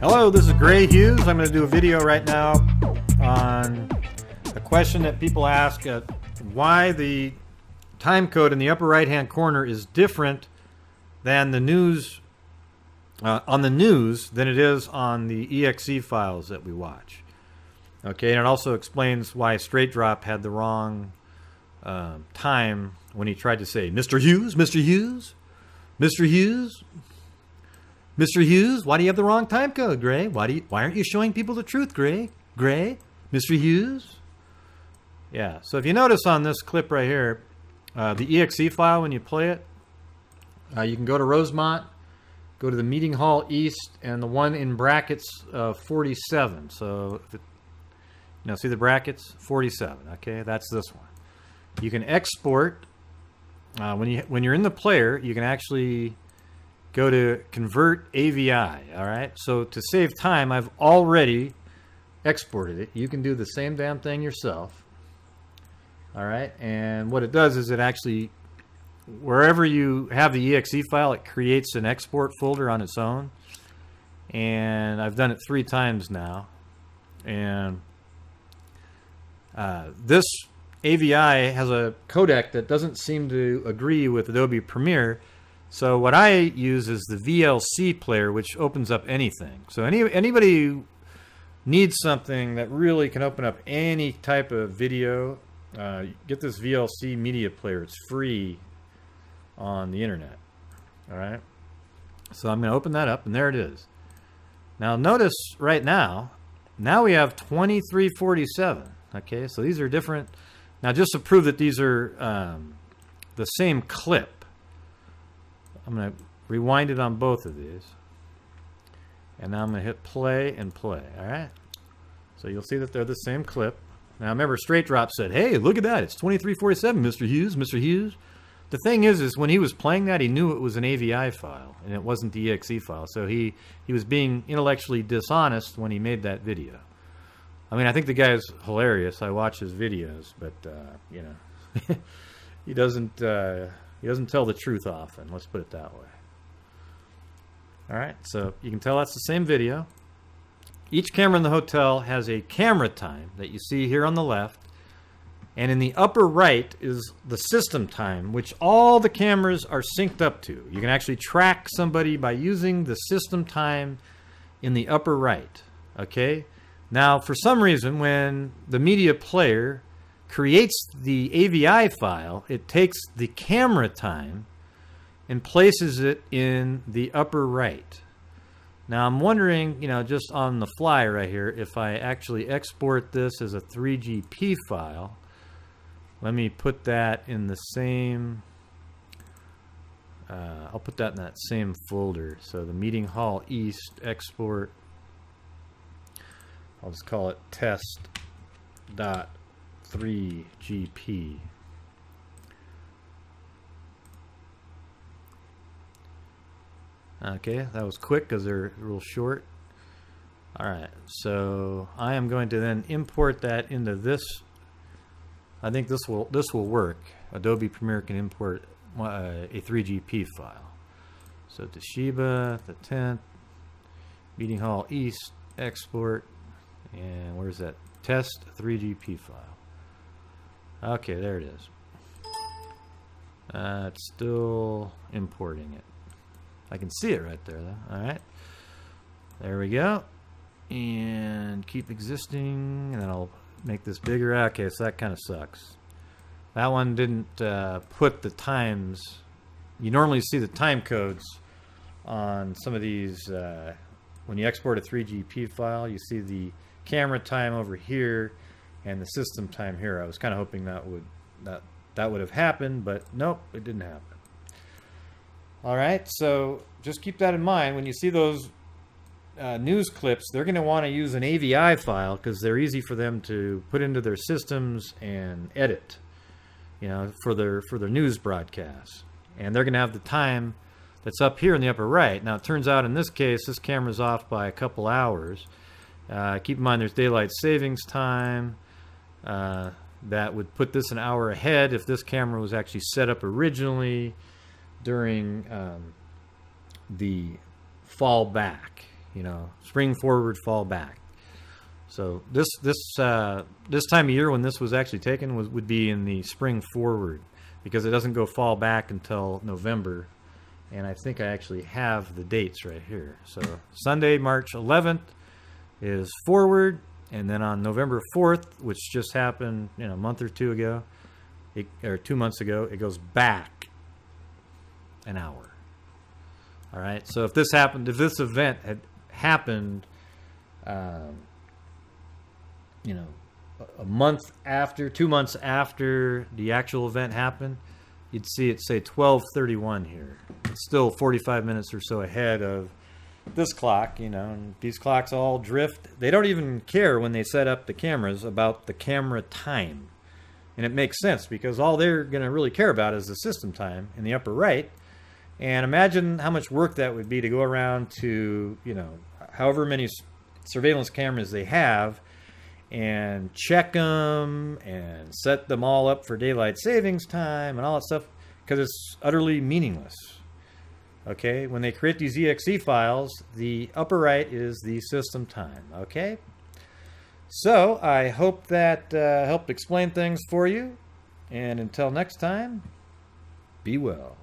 Hello, this is Gray Hughes. I'm going to do a video right now on a question that people ask, why the time code in the upper right hand corner is different than the news on the news than it is on the exe files that we watch. Okay, and it also explains why Straight Drop had the wrong time when he tried to say, Mr. Hughes, Mr. Hughes, Mr. Hughes, Mr. Hughes, why do you have the wrong time code, Gray? Why aren't you showing people the truth, Gray? Gray, Mr. Hughes? Yeah, so if you notice on this clip right here, the exe file, when you play it, you can go to Rosemont, go to the Meeting Hall East, and the one in brackets 47. So, if it, see the brackets? 47, okay? That's this one. You can export, when you're in the player, you can actually go to Convert AVI, all right? So to save time, I've already exported it. You can do the same damn thing yourself, all right? And what it does is it actually, wherever you have the exe file, it creates an export folder on its own. And I've done it 3 times now. And this AVI has a codec that doesn't seem to agree with Adobe Premiere. So what I use is the VLC player, which opens up anything. So anybody who needs something that really can open up any type of video, get this VLC media player. It's free on the internet. All right. So I'm going to open that up, and there it is. Now notice right now we have 2347. Okay, so these are different. Now just to prove that these are the same clip, I'm going to rewind it on both of these. And now I'm going to hit play and play. All right. So you'll see that they're the same clip. Now remember, Straight Drop said, hey, look at that. It's 2347, Mr. Hughes, Mr. Hughes. The thing is when he was playing that, he knew it was an AVI file and it wasn't the exe file. So he was being intellectually dishonest when he made that video. I mean, I think the guy's hilarious. I watch his videos, but you know, he doesn't tell the truth often. Let's put it that way. All right, so you can tell that's the same video. Each camera in the hotel has a camera time that you see here on the left, and in the upper right is the system time, which all the cameras are synced up to. You can actually track somebody by using the system time in the upper right. Okay. Now, for some reason, when the media player creates the AVI file, it takes the camera time and places it in the upper right. Now, I'm wondering, just on the fly right here, if I actually export this as a 3GP file, let me put that in the same, I'll put that in that same folder. So the Meeting Hall East export, I'll just call it test.3GP. Okay, that was quick because they're real short. Alright, so I am going to then import that into this. I think this will work. Adobe Premiere can import a 3GP file. So Toshiba, the 10th, Meeting Hall East, export. And where's that? Test 3GP file. Okay, there it is. It's still importing it. I can see it right there, though. All right. There we go. And keep existing. And then I'll make this bigger. Okay, so that kind of sucks. That one didn't put the times. You normally see the time codes on some of these. When you export a 3GP file, you see the camera time over here and the system time here. I was kind of hoping that would have happened, but nope, it didn't happen. All right, so just keep that in mind when you see those news clips. They're going to want to use an AVI file because they're easy for them to put into their systems and edit, for their news broadcasts. And they're going to have the time that's up here in the upper right. Now it turns out in this case, this camera's off by a couple hours. Keep in mind there's daylight savings time. That would put this an hour ahead if this camera was actually set up originally during the fall back. You know, spring forward, fall back. So this time of year when this was actually taken would be in the spring forward, because it doesn't go fall back until November. And I think I actually have the dates right here. So Sunday, March 11th is forward, and then on November 4th, which just happened, you know, a month or two ago, or 2 months ago, it goes back an hour. All right. So if this event had happened, you know, a month after, 2 months after the actual event happened, you'd see it say 12:31 here. It's still 45 minutes or so ahead of this clock, you know, and these clocks all drift. They don't even care when they set up the cameras about the camera time. And it makes sense, because all they're going to really care about is the system time in the upper right. And imagine how much work that would be to go around to, you know, however many surveillance cameras they have, and check them and set them all up for daylight savings time and all that stuff, because it's utterly meaningless. Okay, when they create these exe files, the upper right is the system time. Okay, so I hope that helped explain things for you, and until next time, be well.